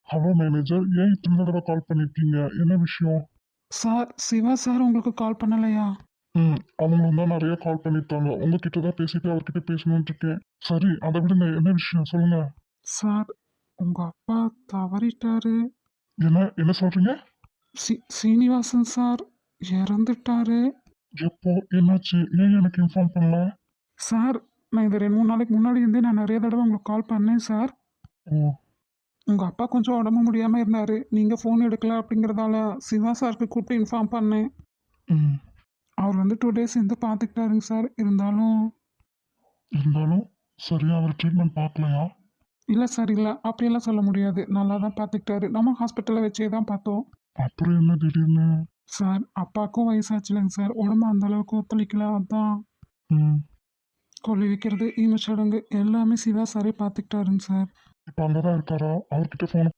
Hello manager, ஏன் இத்தனை தடவை கால் பண்ணிருக்கீங்க? என்ன விஷயம்? சார் சிவா சார் உங்களுக்கு கால் பண்ணலையா? அவங்களும் தான் நிறைய கால் பண்ணியிருக்காங்க. உங்ககிட்ட தான் பேசிட்டு அவர்கிட்ட பேசணும்னு இருக்கேன். சரி, அதை விடுங்க. என்ன விஷயம் சொல்லுங்க. சார் உங்க அப்பா தவறிட்டாரு. என்ன என்ன சொல்றீங்க? சீனிவாசன் சார் இறந்துட்டாரு. எப்போ? என்னாச்சு? ஏன் எனக்கு இன்ஃபார்ம் பண்ணல? சார் நான் இந்த 2 3 நாளைக்கு முன்னாடி இருந்தே நான் நிறைய தடவை உங்களுக்கு கால் பண்ணேன் சார். ஓ. உங்க அப்பா கொஞ்சம் உடம்பு முடியாம இருந்தாரு. நீங்க ஃபோன் எடுக்கல அப்படிங்கறதால சிவா சாருக்கு கூப்பிட்டு இன்ஃபார்ம் பண்ணேன். ம். அவர் வந்து 2 days இருந்து பார்த்துக்கிட்டாருங்க சார். இருந்தாலும் சரியா அவர் ட்ரீட்மெண்ட் பார்க்கலையா? இல்லை சார், இல்லை அப்படியெல்லாம் சொல்ல முடியாது. நல்லா தான் பார்த்துக்கிட்டாரு. நம்ம ஹாஸ்பிட்டலில் வச்சே தான் பார்த்தோம். அப்புறம் என்ன திடீர்னு? சார் அப்பாவுக்கும் வயசாச்சுலங்க சார். உடம்பு அந்த அளவுக்கு ஒத்துழைக்கல. அதான் ம். கொள்ளி வைக்கிறது ஈமச்சடங்கு எல்லாமே சிவா சாரே பார்த்துக்கிட்டாருங்க சார். இப்போ அங்கே தான் இருக்காரா? அவர்கிட்ட ஃபோன்